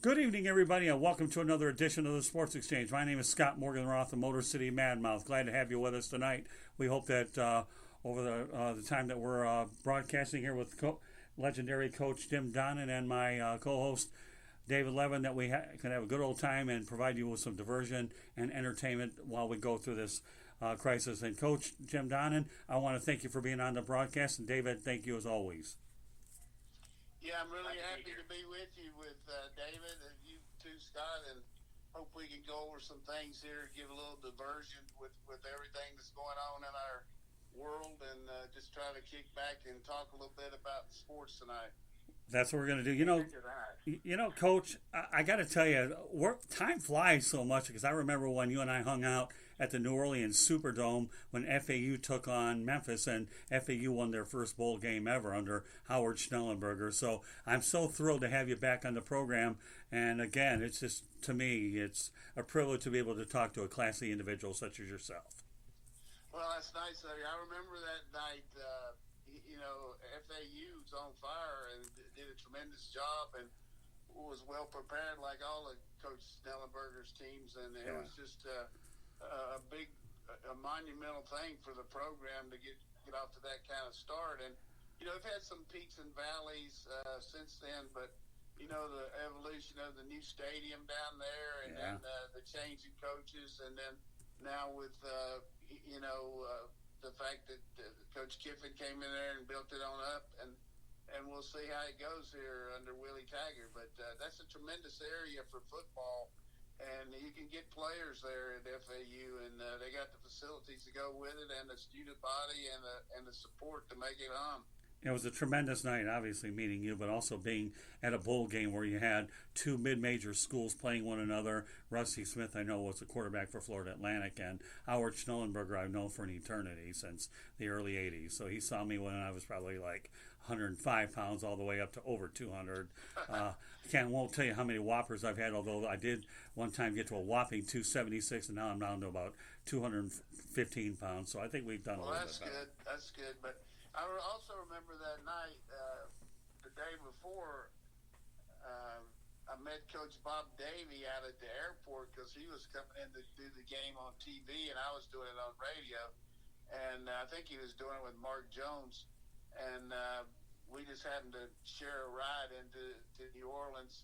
Good evening, everybody, and welcome to another edition of the Sports Exchange. My name is Scott Morgan-Roth of Motor City Madmouth. Glad to have you with us tonight. We hope that over the time that we're broadcasting here with legendary coach Jim Donnan and my co-host David Levin, that we can have a good old time and provide you with some diversion and entertainment while we go through this crisis. And Coach Jim Donnan, I want to thank you for being on the broadcast, and David, thank you as always. Yeah, I'm really happy to be with you, with David and you too, Scott, and hope we can go over some things here, give a little diversion with everything that's going on in our world, and just try to kick back and talk a little bit about sports tonight. That's what we're going to do. Coach, I got to tell you, time flies so much because I remember when you and I hung out at the New Orleans Superdome when FAU took on Memphis, and FAU won their first bowl game ever under Howard Schnellenberger. So I'm so thrilled to have you back on the program. And again, it's just, to me, it's a privilege to be able to talk to a classy individual such as yourself. Well, that's nice of you. I remember that night. FAU's on fire and did a tremendous job and was well prepared like all of Coach Schnellenberger's teams. And it was just a monumental thing for the program to get off to that kind of start. And, we've had some peaks and valleys since then, but, the evolution of the new stadium down there and then the change in coaches, and then now with, the fact that Coach Kiffin came in there and built it on up, and we'll see how it goes here under Willie Taggart. But that's a tremendous area for football, and you can get players there at FAU, and they got the facilities to go with it, and the student body, and the support to make it on. It was a tremendous night, obviously, meeting you, but also being at a bowl game where you had two mid-major schools playing one another. Rusty Smith, I know, was the quarterback for Florida Atlantic, and Howard Schnellenberger I've known for an eternity since the early 80s. So he saw me when I was probably like 105 pounds all the way up to over 200. Won't tell you how many whoppers I've had, although I did one time get to a whopping 276, and now I'm down to about 215 pounds. So I think we've done a little bit better. That's good. But I also remember that night, the day before, I met Coach Bob Davie out at the airport because he was coming in to do the game on TV, and I was doing it on radio. And I think he was doing it with Mark Jones. And we just happened to share a ride into New Orleans,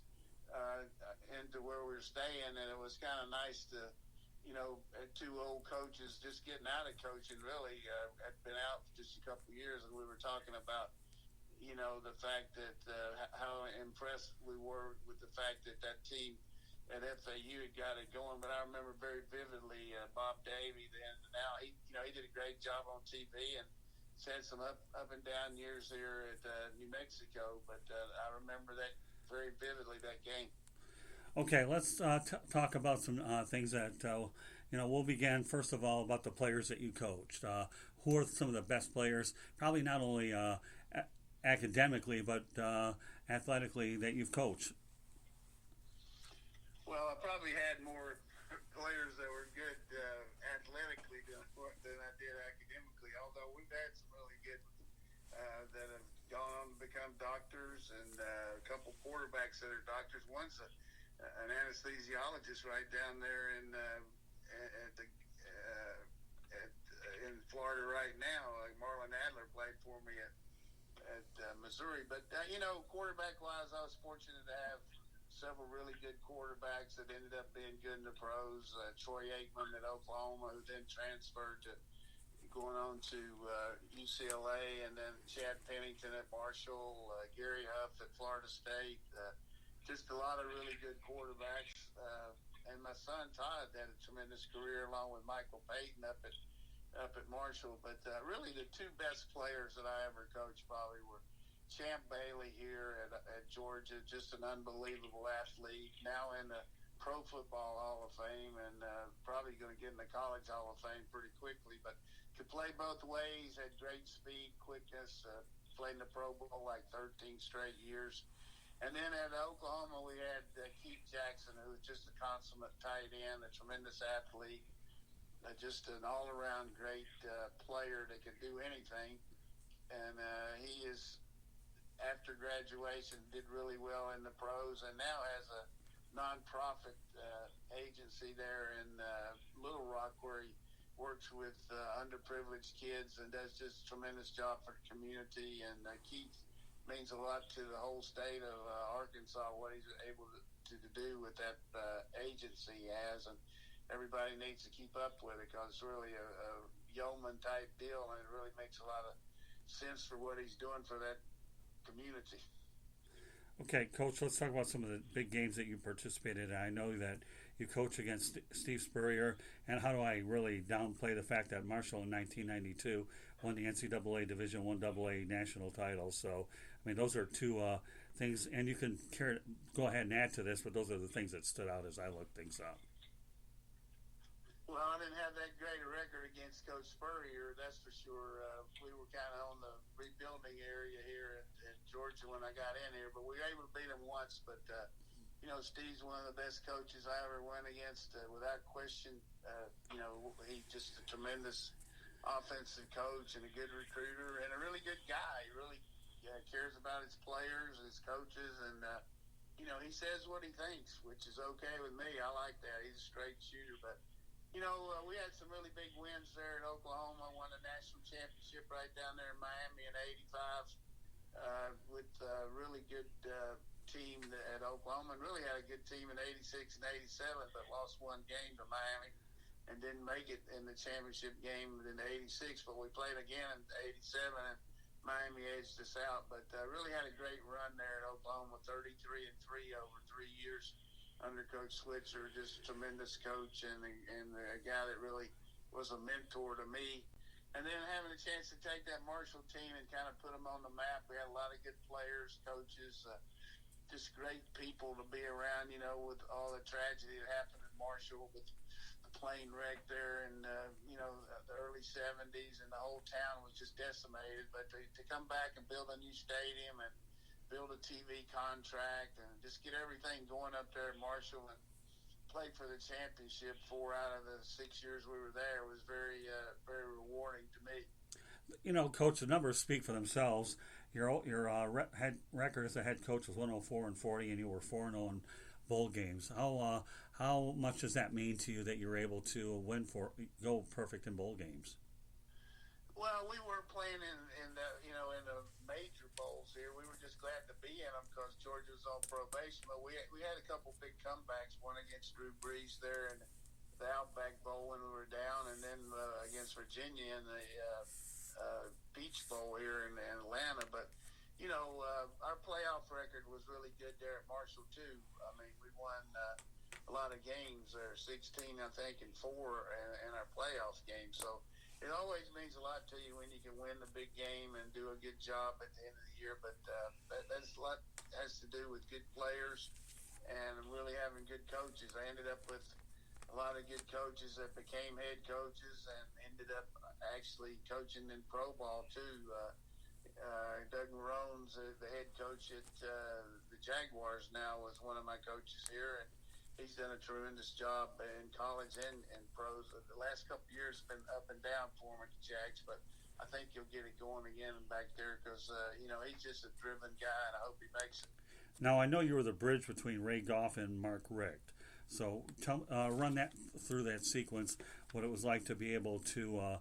into where we were staying, and it was kind of nice to, two old coaches just getting out of coaching, really, had been out for just a couple of years, and we were talking about, the fact that how impressed we were with the fact that team at FAU had got it going. But I remember very vividly Bob Davie then. Now he did a great job on TV and had some up and down years here at New Mexico. But I remember that very vividly, that game. Okay, let's talk about some things that, we'll begin, first of all, about the players that you coached. Who are some of the best players, probably not only academically, but athletically, that you've coached? Well, I probably had more players that were good athletically than I did academically, although we've had some really good that have gone on to become doctors, and a couple quarterbacks that are doctors. One's an anesthesiologist right down there in Florida right now. Marlon Adler played for me at Missouri. But, quarterback-wise, I was fortunate to have several really good quarterbacks that ended up being good in the pros. Troy Aikman at Oklahoma, who then transferred to going on to UCLA, and then Chad Pennington at Marshall, Gary Huff at Florida State. Just a lot of really good quarterbacks. And my son Todd had a tremendous career along with Michael Payton up at Marshall. But really the two best players that I ever coached probably were Champ Bailey here at Georgia, just an unbelievable athlete, now in the Pro Football Hall of Fame, and probably going to get in the College Hall of Fame pretty quickly. But could play both ways, had great speed, quickness, played in the Pro Bowl like 13 straight years. And then at Oklahoma, we had Keith Jackson, who was just a consummate tight end, a tremendous athlete, just an all-around great player that could do anything. And after graduation, did really well in the pros, and now has nonprofit agency there in Little Rock, where he works with underprivileged kids and does just a tremendous job for the community. And Keith means a lot to the whole state of Arkansas, what he's able to do with that agency he has. And everybody needs to keep up with it, because it's really a yeoman type deal, and it really makes a lot of sense for what he's doing for that community. Okay, Coach, let's talk about some of the big games that you participated in. I know that you coach against Steve Spurrier, and how do I really downplay the fact that Marshall in 1992 won the NCAA Division I AA national title? So, I mean, those are two things, and you can go ahead and add to this, but those are the things that stood out as I looked things up. Well, I didn't have that great a record against Coach Spurrier, that's for sure. We were kind of on the rebuilding area here at Georgia when I got in here, but we were able to beat him once. But, Steve's one of the best coaches I ever went against, without question. He's just a tremendous offensive coach and a good recruiter and a really good guy. He really cares about his players, his coaches, and, he says what he thinks, which is okay with me. I like that. He's a straight shooter, but we had some really big wins there at Oklahoma. Won the national championship right down there in Miami in '85 with a really good team at Oklahoma, and really had a good team in '86 and '87, but lost one game to Miami and didn't make it in the championship game in '86. But we played again in '87, and Miami edged us out. But really had a great run there at Oklahoma, 33-3 over 3 years. Under Coach Switzer, just a tremendous coach and a guy that really was a mentor to me. And then having a chance to take that Marshall team and kind of put them on the map. We had a lot of good players, coaches, just great people to be around, with all the tragedy that happened in Marshall with the plane wreck there in, the early 70s, and the whole town was just decimated. But to come back and build a new stadium and build a TV contract and just get everything going up there at Marshall and play for the championship 4 out of the 6 years we were there was very, very rewarding to me. Coach, the numbers speak for themselves. Your head record as a head coach was 104-40, and you were 4-0 in bowl games. How much does that mean to you that you're able to go perfect in bowl games? Well, we weren't playing in the major bowls here. We were just glad to be in them because Georgia was on probation. But we had a couple big comebacks, one against Drew Brees there in the Outback Bowl when we were down, and then against Virginia in the Beach Bowl here in Atlanta. But, our playoff record was really good there at Marshall, too. I mean, we won a lot of games there, 16, I think, and 4 in our playoff game. So it always means a lot to you when you can win the big game and do a good job at the end of the year. But that's a lot has to do with good players and really having good coaches. I ended up with a lot of good coaches that became head coaches and ended up actually coaching in pro ball too. Doug Marone's the head coach at the Jaguars now, was one of my coaches here, and he's done a tremendous job in college and pros. The last couple of years have been up and down for him at the Jags, but I think he'll get it going again back there because, he's just a driven guy, and I hope he makes it. Now, I know you were the bridge between Ray Goff and Mark Richt. So run that through that sequence, what it was like to be able to,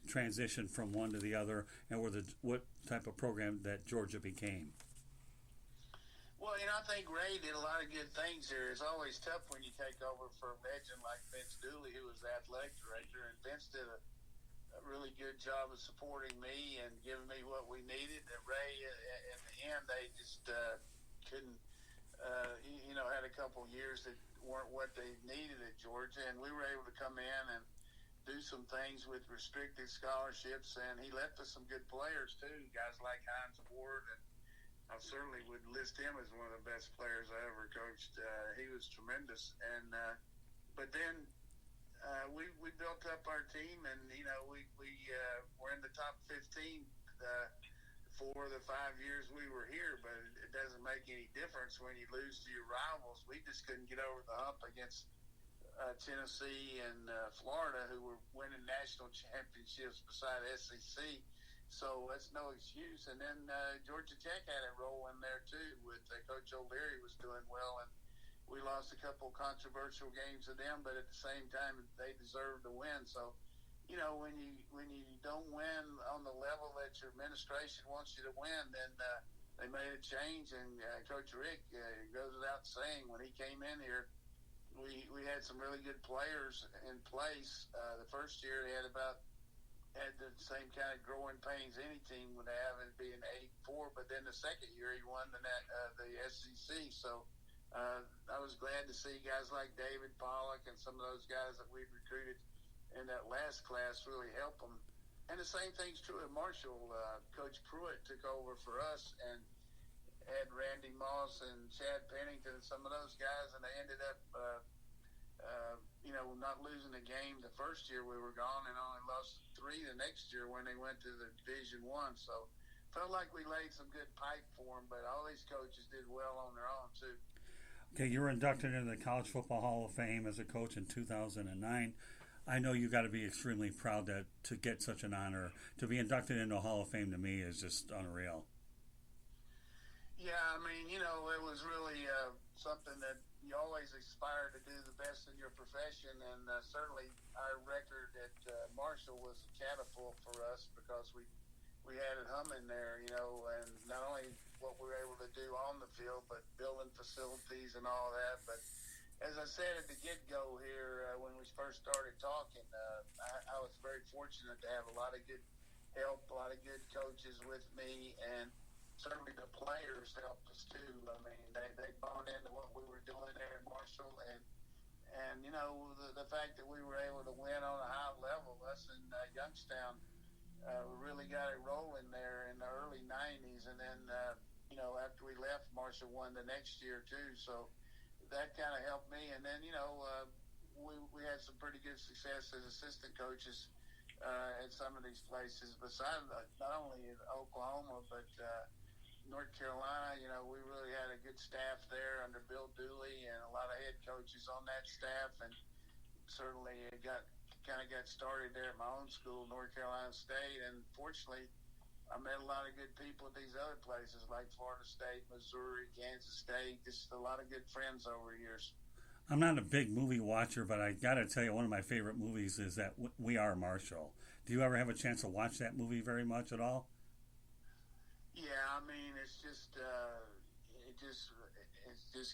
transition from one to the other, and what type of program that Georgia became. Well, I think Ray did a lot of good things here. It's always tough when you take over for a legend like Vince Dooley, who was the athletic director, and Vince did a really good job of supporting me and giving me what we needed. And Ray, in the end, they just couldn't, had a couple years that weren't what they needed at Georgia, and we were able to come in and do some things with restricted scholarships, and he left us some good players too, guys like Hines Ward, and I certainly would list him as one of the best players I ever coached. He was tremendous, and but then we built up our team, and we were in the top 15 for the 5 years we were here. But it doesn't make any difference when you lose to your rivals. We just couldn't get over the hump against Tennessee and Florida, who were winning national championships beside SEC. So that's no excuse. And then Georgia Tech had a role in there too with Coach O'Leary was doing well, and we lost a couple controversial games to them, but at the same time, they deserved to win. So, when you don't win on the level that your administration wants you to win, then they made a change. And Coach Rick goes without saying, when he came in here, we had some really good players in place. The first year he had the same kind of growing pains any team would have, and being 8-4. But then the second year he won the SEC. So I was glad to see guys like David Pollock and some of those guys that we'd recruited in that last class really help them. And the same thing's true at Marshall. Coach Pruitt took over for us and had Randy Moss and Chad Pennington and some of those guys, and they ended up, not losing a game the first year we were gone, and only lost 3 the next year when they went to the Division I. So felt like we laid some good pipe for them, but all these coaches did well on their own too. Okay, you were inducted into the College Football Hall of Fame as a coach in 2009. I know you got to be extremely proud to get such an honor. To be inducted into a Hall of Fame, to me, is just unreal. Yeah, I mean, it was really something that you always aspire to do the best in your profession, and certainly our record at Marshall was a catapult for us because we had it humming there, and not only what we were able to do on the field, but building facilities and all that. But as I said at the get-go here, when we first started talking, I was very fortunate to have a lot of good help, a lot of good coaches with me, and certainly the players helped us too. I mean, they bought into what we were doing there at Marshall, and the fact that we were able to win on a high level, us in Youngstown, we really got it rolling there in the early 90s, and then after we left, Marshall won the next year too. So that kind of helped me, and then we had some pretty good success as assistant coaches at some of these places. Besides, not only in Oklahoma, but North Carolina, we really had a good staff there under Bill Dooley and a lot of head coaches on that staff, and certainly it got started there at my own school, North Carolina State, and fortunately I met a lot of good people at these other places like Florida State, Missouri, Kansas State, just a lot of good friends over the years. I'm not a big movie watcher, but I got to tell you, one of my favorite movies is that We Are Marshall. Do you ever have a chance to watch that movie very much at all? Yeah, I mean, it's just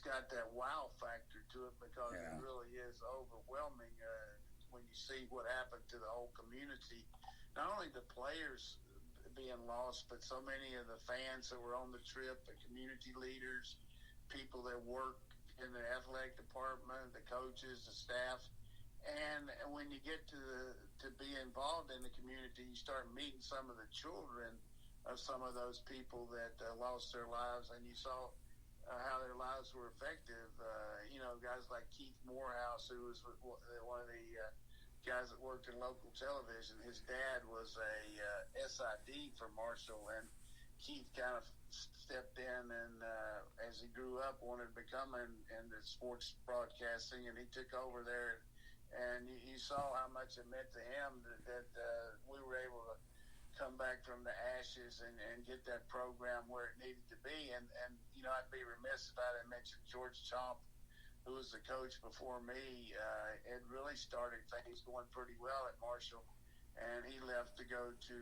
got that wow factor to it because it really is overwhelming when you see what happened to the whole community. Not only the players being lost, but so many of the fans that were on the trip, the community leaders, people that work in the athletic department, the coaches, the staff. And when you get to be involved in the community, you start meeting some of the children of some of those people that lost their lives, and you saw how their lives were effective. Guys like Keith Morehouse, who was one of the guys that worked in local television. His dad was a SID for Marshall, and Keith kind of stepped in and as he grew up wanted to become in the sports broadcasting, and he took over there, and you saw how much it meant to him that we were able to come back from the ashes and get that program where it needed to be. And I'd be remiss if I didn't mention George Chomp, who was the coach before me. It really started things going pretty well at Marshall, and he left to go to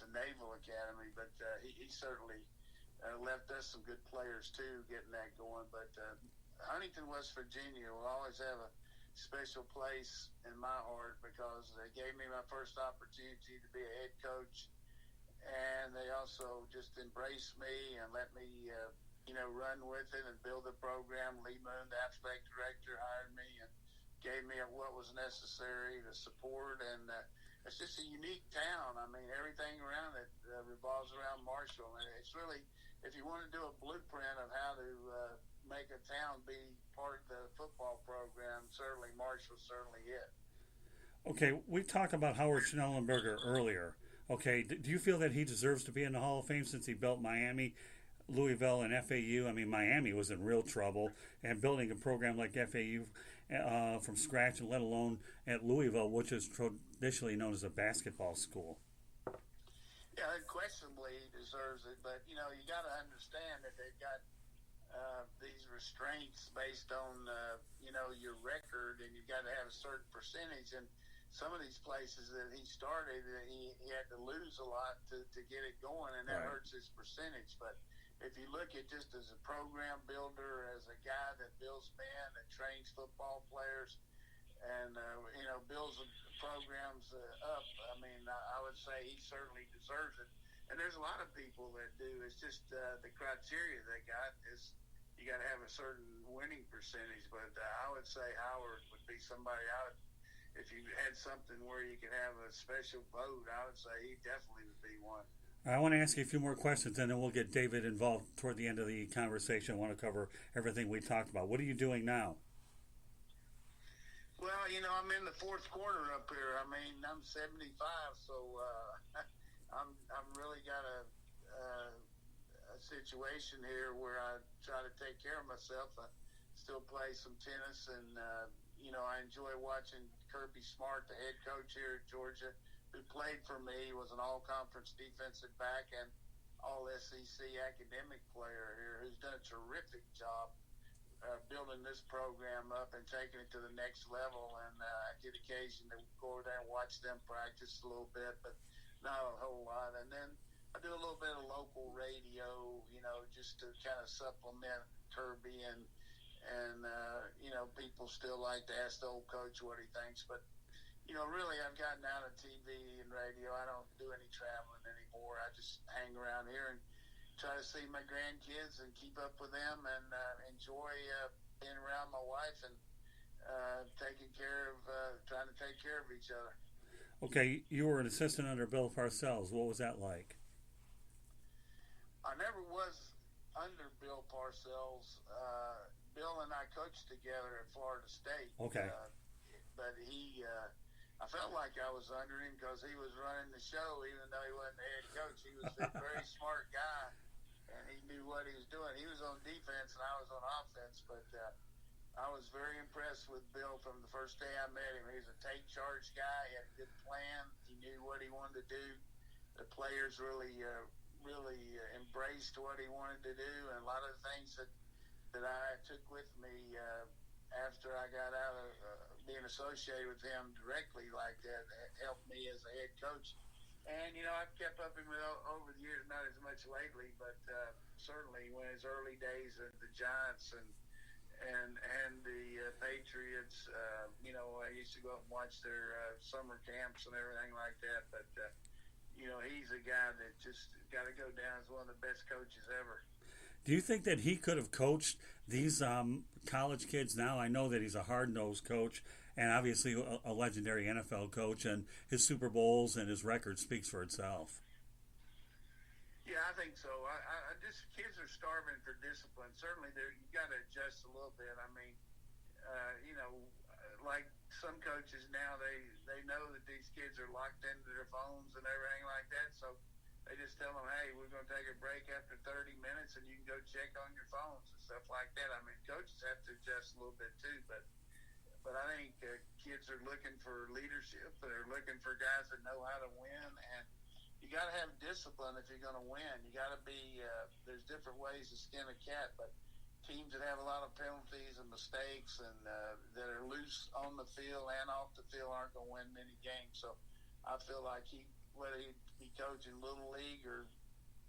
the Naval Academy, but he certainly left us some good players too, getting that going. But Huntington, West Virginia will always have a special place in my heart because they gave me my first opportunity to be a head coach, and they also just embraced me and let me run with it and build the program. Lee Moon, the athletic director, hired me and gave me what was necessary to support, and it's just a unique town. I mean, everything around it revolves around Marshall, and it's really, if you want to do a blueprint of how to make a town be part of the football program, certainly Marshall's certainly it. Okay, we talked about Howard Schnellenberger earlier. Okay, do you feel that he deserves to be in the Hall of Fame since he built Miami, Louisville, and FAU? I mean, Miami was in real trouble, and building a program like FAU from scratch, and let alone at Louisville, which is traditionally known as a basketball school. Yeah, unquestionably he deserves it, but you got to understand that they've got these restraints based on your record, and you got to have a certain percentage. And some of these places that he started, he had to lose a lot to get it going, and that hurts his percentage. But if you look at just as a program builder, as a guy that builds men, that trains football players, and builds programs up, I mean, I would say he certainly deserves it. And there's a lot of people that do. It's just the criteria they got is you got to have a certain winning percentage. But I would say Howard would be somebody if you had something where you could have a special vote, I would say he definitely would be one. I want to ask you a few more questions, and then we'll get David involved toward the end of the conversation. I want to cover everything we talked about. What are you doing now? Well, I'm in the fourth quarter up here. I mean, I'm 75, so I'm really got a situation here where I try to take care of myself. I still play some tennis, and I enjoy watching Kirby Smart, the head coach here at Georgia, who played for me, was an all-conference defensive back and all-SEC academic player here, who's done a terrific job building this program up and taking it to the next level. And I get occasion to go over there and watch them practice a little bit, but not a whole lot. And then I do a little bit of local radio, just to kind of supplement Kirby, and people still like to ask the old coach what he thinks. But, really I've gotten out of TV and radio. I don't do any traveling anymore. I just hang around here and try to see my grandkids and keep up with them, and enjoy being around my wife and trying to take care of each other. Okay, you were an assistant under Bill Parcells. What was that like? I never was under Bill Parcells. Bill and I coached together at Florida State. Okay. But I felt like I was under him because he was running the show, even though he wasn't the head coach. He was a very smart guy, and he knew what he was doing. He was on defense, and I was on offense. But I was very impressed with Bill from the first day I met him. He was a take charge guy. He had a good plan. He knew what he wanted to do. The players really embraced what he wanted to do, and a lot of the things that I took with me after I got out of being associated with him directly like that helped me as a head coach. And I've kept up with him over the years, not as much lately, but certainly when his early days at the Giants and the Patriots, I used to go up and watch their summer camps and everything like that. But he's a guy that just got to go down as one of the best coaches ever. Do you think that he could have coached these college kids now? I know that he's a hard-nosed coach and obviously a legendary NFL coach, and his Super Bowls and his record speaks for itself. Yeah, I think so. I just kids are starving for discipline. Certainly, you got to adjust a little bit. I mean, like some coaches now, they know that these kids are locked into their phones and everything like that, so they just tell them, hey, we're going to take a break after 30 minutes and you can go check on your phones and stuff like that. I mean, coaches have to adjust a little bit too, but I think kids are looking for leadership. They're looking for guys that know how to win, and you got to have discipline if you're going to win. You got to be there's different ways to skin a cat, but teams that have a lot of penalties and mistakes and that are loose on the field and off the field aren't going to win many games. So I feel like whether he be coaching Little League or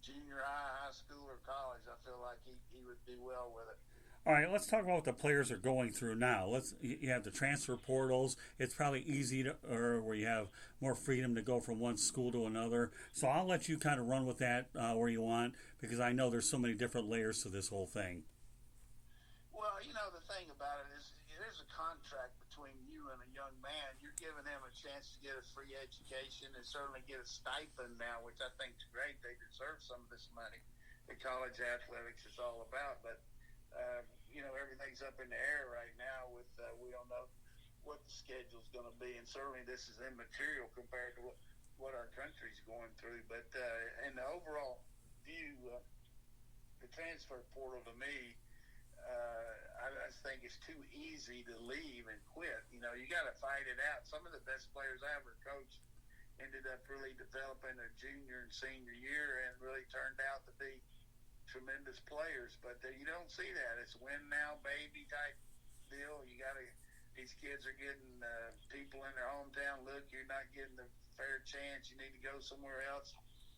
junior high school, or college, I feel like he would do well with it. All right, let's talk about what the players are going through now. You have the transfer portals. It's probably where you have more freedom to go from one school to another. So I'll let you kind of run with that where you want, because I know there's so many different layers to this whole thing. Well, the thing about it is there's a contract between you and a young man. You're giving him a chance to get a free education and certainly get a stipend now, which I think is great. They deserve some of this money. The college athletics is all about, but everything's up in the air right now with we don't know what the schedule's going to be, and certainly this is immaterial compared to what our country's going through. But in the overall view, the transfer portal to me, I just think it's too easy to leave and quit. You got to fight it out. Some of the best players I ever coached ended up really developing their junior and senior year and really turned out to be tremendous players, but you don't see that. It's win now, baby type deal. These kids are getting people in their hometown. Look, you're not getting the fair chance. You need to go somewhere else.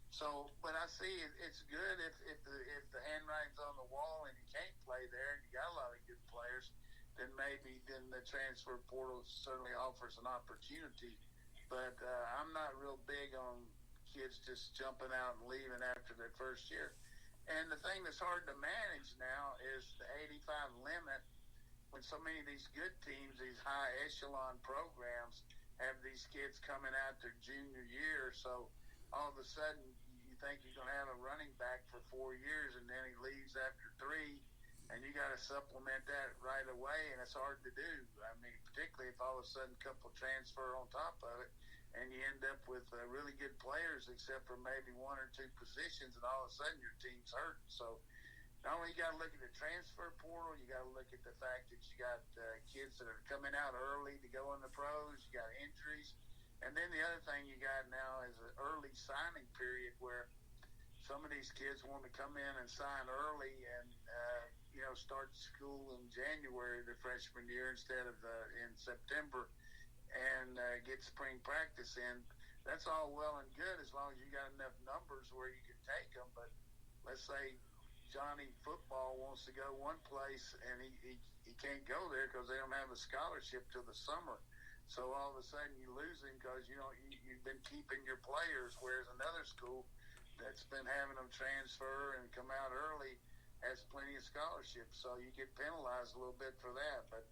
So, but I see it's good if the handwriting's on the wall and you can't play there and you got a lot of good players, then the transfer portal certainly offers an opportunity. But I'm not real big on kids just jumping out and leaving after their first year. And the thing that's hard to manage now is the 85 limit. When so many of these good teams, these high echelon programs, have these kids coming out their junior year, so all of a sudden you think you're going to have a running back for 4 years, and then he leaves after 3, and you got to supplement that right away, and it's hard to do. I mean, particularly if all of a sudden a couple transfer on top of it, and you end up with really good players, except for maybe 1 or 2 positions, and all of a sudden your team's hurt. So not only you got to look at the transfer portal, you got to look at the fact that you got kids that are coming out early to go in the pros. You got injuries, and then the other thing you got now is an early signing period where some of these kids want to come in and sign early and start school in January their freshman year instead of in September, and get spring practice in. That's all well and good as long as you got enough numbers where you can take them. But let's say Johnny Football wants to go one place and he can't go there because they don't have a scholarship till the summer. So all of a sudden you lose him because you've been keeping your players, whereas another school that's been having them transfer and come out early has plenty of scholarships. So you get penalized a little bit for that. But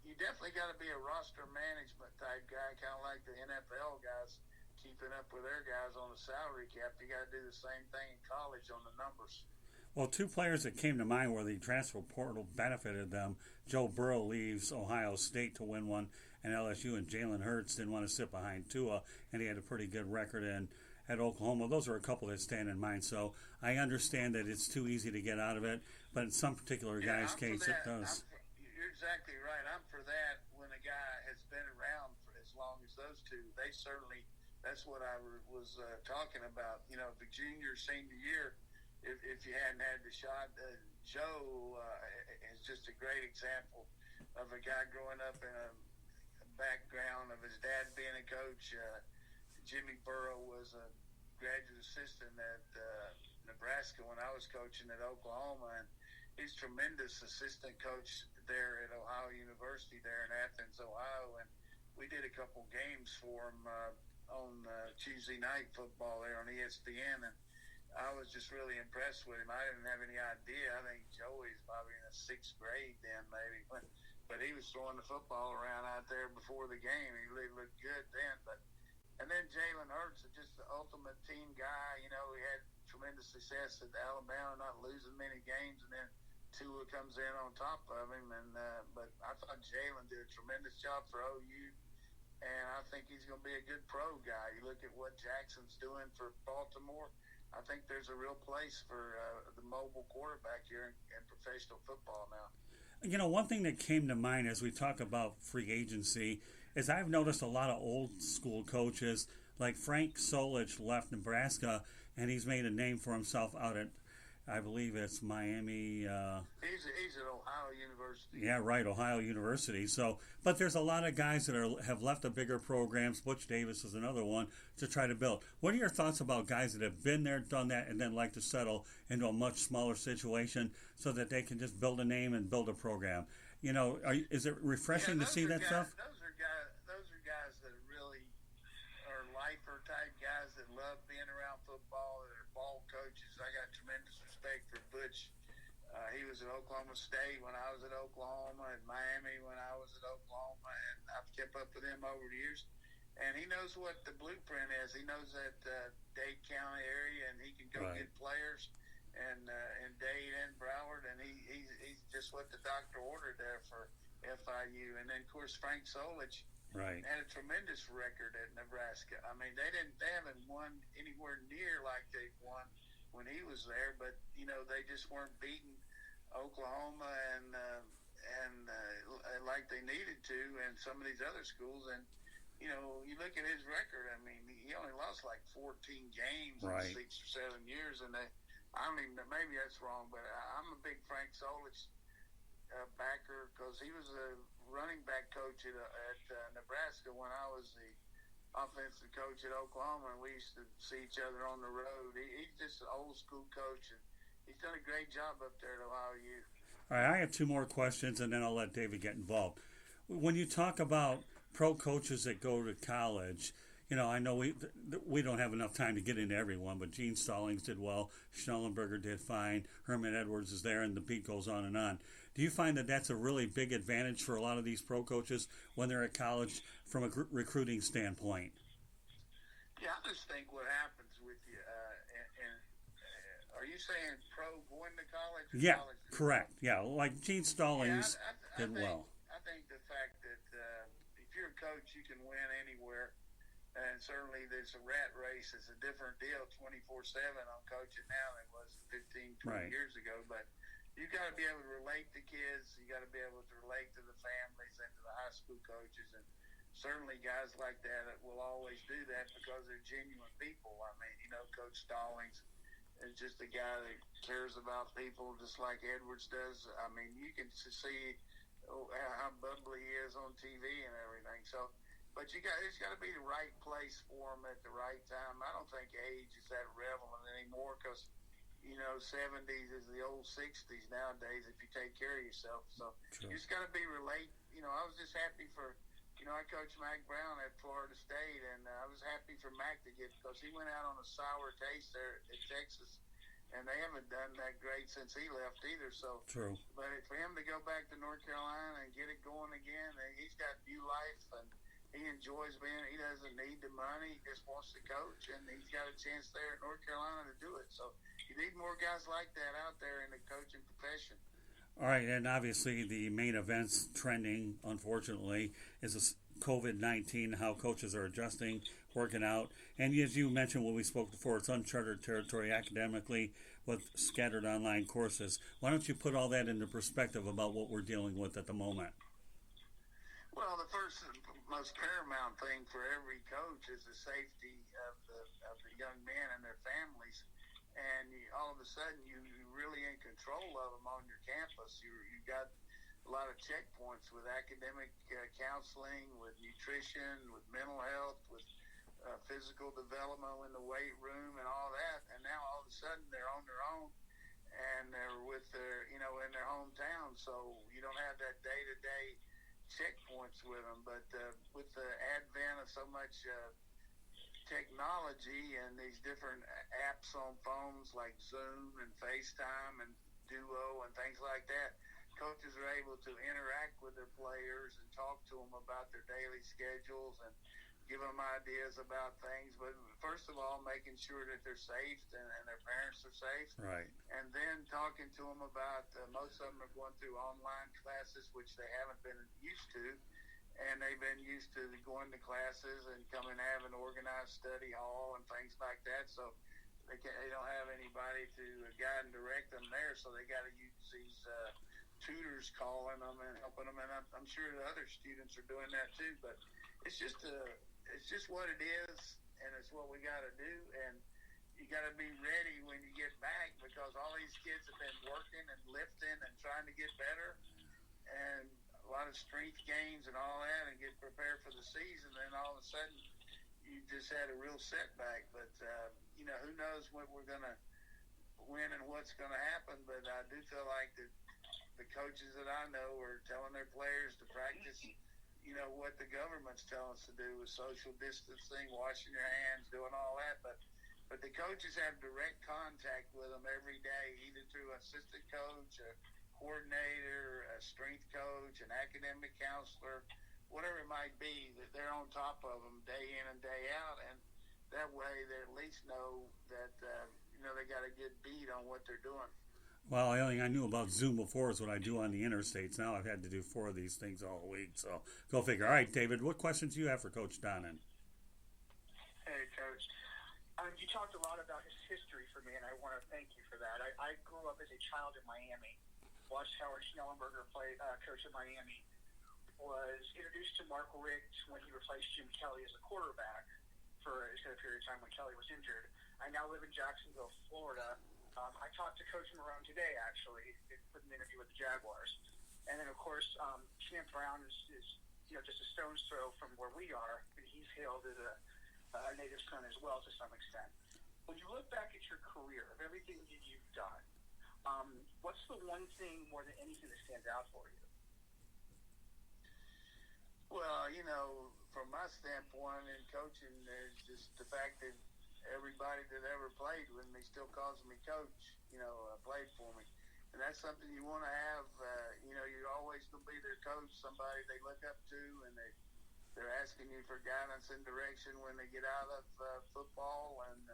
you definitely got to be a roster management type guy, kind of like the NFL guys keeping up with their guys on the salary cap. You got to do the same thing in college on the numbers. Well, 2 players that came to mind where the transfer portal benefited them. Joe Burrow leaves Ohio State to win one, and LSU, and Jalen Hurts didn't want to sit behind Tua, and he had a pretty good record at Oklahoma. Those are a couple that stand in mind. So I understand that it's too easy to get out of it, but in some particular guy's case, it does. You're exactly right. I'm for that when a guy has been around for as long as those two. They certainly, that's what I was talking about. The junior, senior year, if you hadn't had the shot, Joe is just a great example of a guy growing up in a background of his dad being a coach. Jimmy Burrow was a graduate assistant at Nebraska when I was coaching at Oklahoma, and he's a tremendous assistant coach there at Ohio University there in Athens, Ohio, and we did a couple games for him on Tuesday night football there on ESPN, and I was just really impressed with him. I didn't have any idea. I think Joey's probably in the 6th grade then maybe, but he was throwing the football around out there before the game. He really looked good then, and then Jalen Hurts is just the ultimate team guy. He had tremendous success at Alabama, not losing many games, and then Tua comes in on top of him. But I thought Jalen did a tremendous job for OU, and I think he's going to be a good pro guy. You look at what Jackson's doing for Baltimore. I think there's a real place for the mobile quarterback here in professional football now. One thing that came to mind as we talk about free agency is I've noticed a lot of old school coaches, like Frank Solich left Nebraska, and he's made a name for himself out at, I believe it's Miami. He's at Ohio University. Yeah, right, Ohio University. So, but there's a lot of guys that have left the bigger programs. Butch Davis is another one to try to build. What are your thoughts about guys that have been there, done that, and then like to settle into a much smaller situation so that they can just build a name and build a program? Is it refreshing to see that stuff? Those are guys that really are lifer type guys that love being around football. They're ball coaches. I got tremendous respect for Butch. He was at Oklahoma State when I was at Oklahoma, at Miami when I was at Oklahoma, and I've kept up with him over the years. And he knows what the blueprint is. He knows that Dade County area, and he can go get players and in Dade and Broward, and he's just what the doctor ordered there for FIU. And then, of course, Frank Solich had a tremendous record at Nebraska. I mean, they haven't won anywhere near like they've won when he was there, but they just weren't beating Oklahoma and like they needed to, and some of these other schools. And you look at his record. I mean, he only lost like 14 games in 6 or 7 years, and I don't even know, maybe that's wrong, but I'm a big Frank Solich backer because he was a running back coach at Nebraska when I was the offensive coach at Oklahoma, and we used to see each other on the road. He's just an old school coach, and he's done a great job up there at Ohio U. All right, I have two more questions, and then I'll let David get involved. When you talk about pro coaches that go to college, I know we don't have enough time to get into everyone, but Gene Stallings did well, Schnellenberger did fine, Herman Edwards is there, and the beat goes on and on. Do you find that that's a really big advantage for a lot of these pro coaches when they're at college from a recruiting standpoint? Yeah, I just think what happens with you, are you saying pro going to college? Or Yeah, college correct. Yeah, like Gene Stallings did well. I think the fact that if you're a coach, you can win anywhere. And certainly there's a rat race. It's a different deal 24/7 on coaching now than it was 15, 20 years ago. But you got to be able to relate to kids. You got to be able to relate to the families and to the high school coaches. And certainly guys like that will always do that because they're genuine people. I mean, Coach Stallings is just a guy that cares about people just like Edwards does. I mean, you can see how bubbly he is on TV and everything. So, but it's got to be the right place for him at the right time. I don't think age is that relevant anymore because, 70s is the old 60s nowadays if you take care of yourself. So you just got to be I was just happy for, I coached Mac Brown at Florida State, and I was happy for Mac to get because he went out on a sour taste there at Texas, and they haven't done that great since he left either. So, true. But for him to go back to North Carolina and get it going again, he's got new life and he enjoys being. He doesn't need the money; he just wants to coach, and he's got a chance there at North Carolina to do it. So, you need more guys like that out there in the coaching profession. All right, and obviously the main events trending, unfortunately, is COVID-19, how coaches are adjusting, working out. And as you mentioned when we spoke before, it's uncharted territory academically with scattered online courses. Why don't you put all that into perspective about what we're dealing with at the moment? Well, the first most paramount thing for every coach is the safety of the young men and their families. And all of a sudden, you're really in control of them on your campus. You got a lot of checkpoints with academic counseling, with nutrition, with mental health, with physical development in the weight room and all that. And now all of a sudden, they're on their own and they're with their, in their hometown. So you don't have that day-to-day checkpoints with them. But with the advent of so much technology and these different apps on phones like Zoom and FaceTime and Duo and things like that, coaches are able to interact with their players and talk to them about their daily schedules and give them ideas about things. But first of all, making sure that they're safe and their parents are safe. Right. And then talking to them about, most of them are going through online classes, which they haven't been used to. And they've been used to going to classes and coming and have an organized study hall and things like that. So they don't have anybody to guide and direct them there. So they got to use these tutors calling them and helping them. And I'm sure the other students are doing that too. But it's just what it is, and it's what we got to do. And you got to be ready when you get back because all these kids have been working and lifting and trying to get better. And a lot of strength gains and all that and get prepared for the season, then all of a sudden you just had a real setback. But who knows what we're going to win and what's going to happen. But I do feel like that the coaches that I know are telling their players to practice what the government's telling us to do with social distancing, washing your hands, doing all that. But the coaches have direct contact with them every day, either through an assistant coach, a coordinator, a strength coach, an academic counselor, whatever it might be, that they're on top of them day in and day out. And that way they at least know that, they got a good beat on what they're doing. Well, the only thing I knew about Zoom before is what I do on the interstates. Now I've had to do 4 of these things all week, so go figure. All right, David, what questions do you have for Coach Donnan? Hey, Coach. You talked a lot about his history for me, and I want to thank you for that. I grew up as a child in Miami, watched Howard Schnellenberger play coach at Miami, was introduced to Mark Richt when he replaced Jim Kelly as a quarterback for a period of time when Kelly was injured. I now live in Jacksonville, Florida. I talked to Coach Marone today, actually, for an interview with the Jaguars. And then, of course, Champ Brown is just a stone's throw from where we are, and he's hailed as a native son as well to some extent. When you look back at your career, of everything that you've done, what's the one thing more than anything that stands out for you? Well, from my standpoint in coaching, there's just the fact that everybody that ever played with me still calls me coach, played for me. And that's something you want to have. You're always going to be their coach, somebody they look up to, and they're asking you for guidance and direction when they get out of football. And,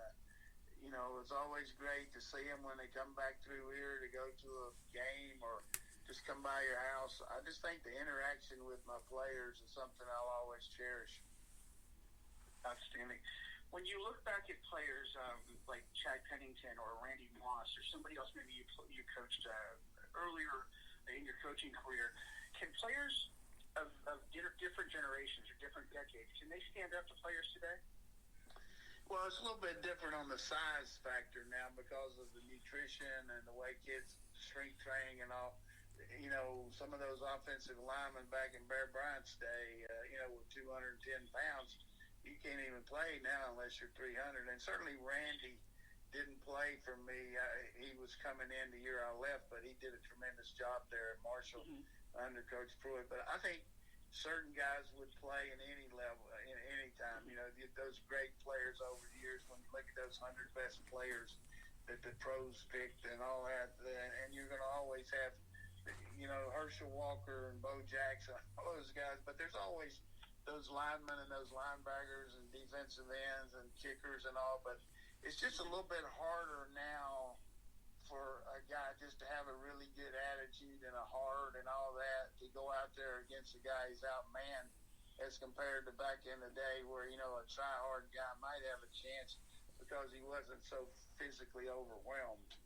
it's always great to see them when they come back through here to go to a game or just come by your house. I just think the interaction with my players is something I'll always cherish. Outstanding. When you look back at players like Chad Pennington or Randy Moss or somebody else maybe you coached earlier in your coaching career, can players of different generations or different decades, can they stand up to players today? Well, it's a little bit different on the size factor now because of the nutrition and the way kids strength training and all. Some of those offensive linemen back in Bear Bryant's day, with 210 pounds, you can't even play now unless you're 300. And certainly Randy didn't play for me. He was coming in the year I left, but he did a tremendous job there at Marshall under Coach Pruitt. But I think certain guys would play in any level, in any time. Those great players over the years, when you look at those 100 best players that the pros picked and all that, and you're going to always have, Herschel Walker and Bo Jackson, all those guys. But there's always those linemen and those linebackers and defensive ends and kickers and all. But it's just a little bit harder now for a guy just to have a really good attitude and a heart and all that to go out there against a guy who's outmanned as compared to back in the day where, a try-hard guy might have a chance because he wasn't so physically overwhelmed.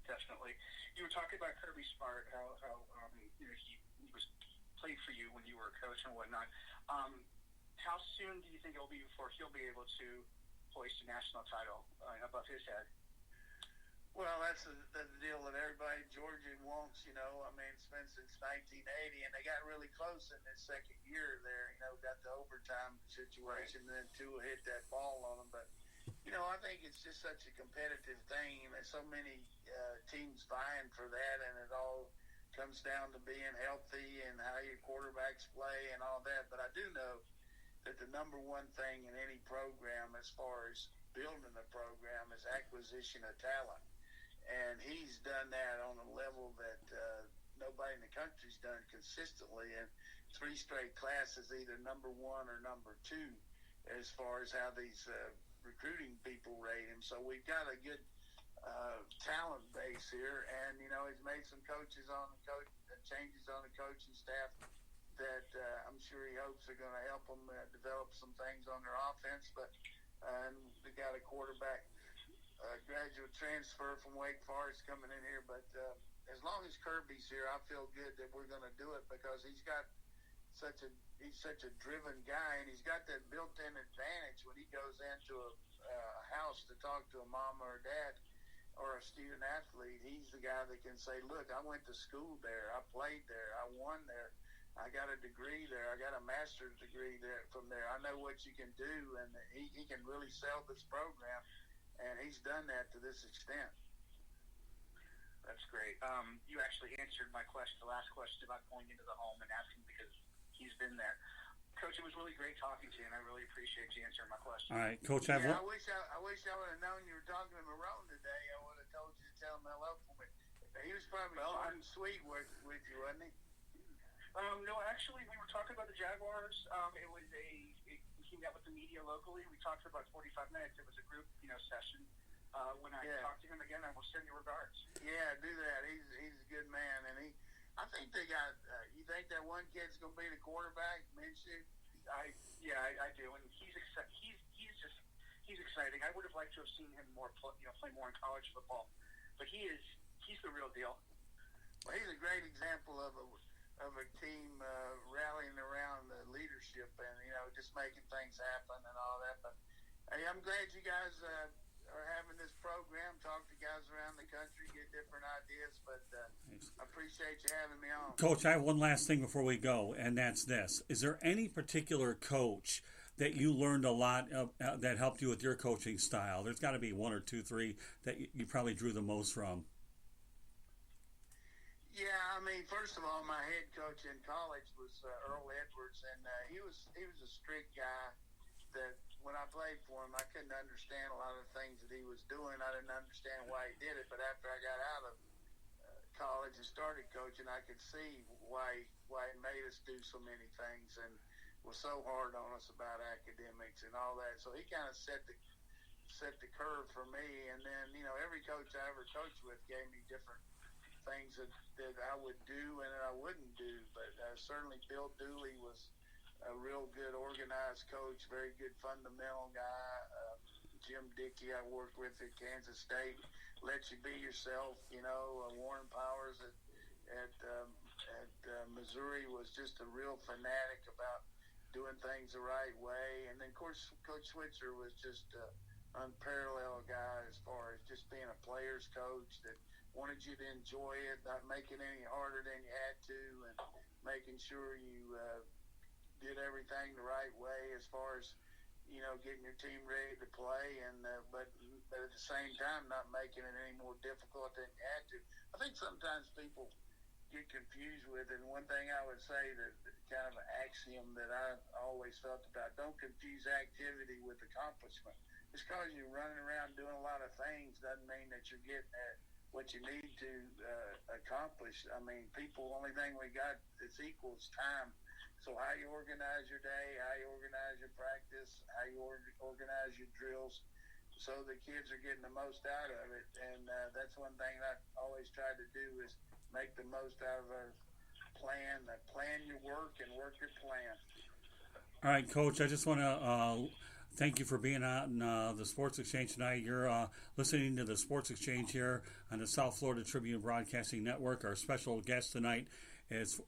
Definitely. You were talking about Kirby Smart, how he was played for you when you were a coach and whatnot. How soon do you think it'll be before he'll be able to hoist a national title above his head? Well, that's the deal that everybody in Georgia wants, it's been since 1980, and they got really close in this second year there, got the overtime situation, and then Tua hit that ball on them. But, I think it's just such a competitive thing, and there's so many teams vying for that, and it all comes down to being healthy and how your quarterbacks play and all that. But I do know that the number one thing in any program as far as building a program is acquisition of talent. And he's done that on a level that nobody in the country's done consistently. And 3 straight classes, either number 1 or number 2, as far as how these recruiting people rate him. So we've got a good talent base here. And, he's made some changes on the coaching staff that I'm sure he hopes are going to help them develop some things on their offense. But they got a quarterback graduate transfer from Wake Forest coming in here, but as long as Kirby's here, I feel good that we're going to do it because he's such a driven guy, and he's got that built-in advantage when he goes into a house to talk to a mom or a dad or a student athlete. He's the guy that can say, "Look, I went to school there, I played there, I won there, I got a degree there, I got a master's degree there from there. I know what you can do," and he can really sell this program. And he's done that to this extent. That's great. You actually answered my question, the last question about going into the home and asking because he's been there. Coach, it was really great talking to you, and I really appreciate you answering my question. All right, Coach. I wish I would have known you were talking to Marone today. I would have told you to tell him hello for me. He was probably sweet with you, wasn't he? No, actually, we were talking about the Jaguars. It was he met with the media locally. We talked for about 45 minutes. It was a group, session. When I talk to him again, I will send you regards. Yeah, do that. He's a good man, and I think they got. You think that one kid's going to be the quarterback, Minshew? I do, and he's exciting. I would have liked to have seen him play more in college football, but he's the real deal. Well, he's a great example of a team rallying around the leadership and just making things happen and all that. But hey, I'm glad you guys are having this program, talk to guys around the country, get different ideas. But I appreciate you having me on. Coach, I have one last thing before we go, and that's this. Is there any particular coach that you learned a lot of, that helped you with your coaching style? There's got to be one or two, three that you probably drew the most from. Yeah, I mean, first of all, my head coach in college was Earl Edwards, and he was a strict guy. That when I played for him, I couldn't understand a lot of the things that he was doing. I didn't understand why he did it, but after I got out of college and started coaching, I could see why he made us do so many things and was so hard on us about academics and all that. So he kind of set the curve for me. And then, every coach I ever coached with gave me different things that I would do and that I wouldn't do. But certainly Bill Dooley was a real good organized coach, very good fundamental guy. Jim Dickey I worked with at Kansas State, let you be yourself. Warren Powers at Missouri was just a real fanatic about doing things the right way. And then, of course, Coach Switzer was just an unparalleled guy as far as just being a player's coach that wanted you to enjoy it, not making it any harder than you had to, and making sure you did everything the right way as far as getting your team ready to play, and but at the same time not making it any more difficult than you had to. I think sometimes people get confused with it, and one thing I would say that kind of an axiom that I always felt about: don't confuse activity with accomplishment. Just because you're running around doing a lot of things doesn't mean that you're getting at what you need to accomplish. I mean, only thing we got that's equal is time. So how you organize your day, how you organize your practice, how you organize your drills, so the kids are getting the most out of it. And that's one thing I always try to do is make the most out of a plan. Plan your work and work your plan. All right, Coach, I just want to thank you for being on the Sports Exchange tonight. You're listening to the Sports Exchange here on the South Florida Tribune Broadcasting Network. Our special guest tonight is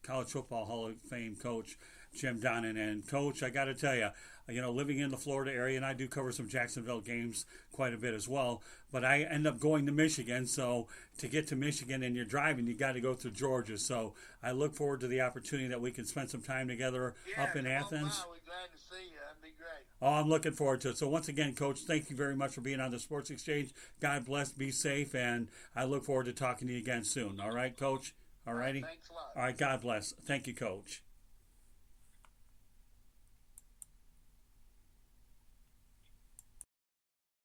College Football Hall of Fame coach Jim Donnan. And, Coach, I got to tell you, living in the Florida area, and I do cover some Jacksonville games quite a bit as well, but I end up going to Michigan. So to get to Michigan and you're driving, you got to go through Georgia. So I look forward to the opportunity that we can spend some time together up in Athens. We're glad to see you. That'd be great. Oh, I'm looking forward to it. So once again, Coach, thank you very much for being on the Sports Exchange. God bless, be safe, and I look forward to talking to you again soon. All right, Coach? All righty? Thanks a lot. All right, God bless. Thank you, Coach.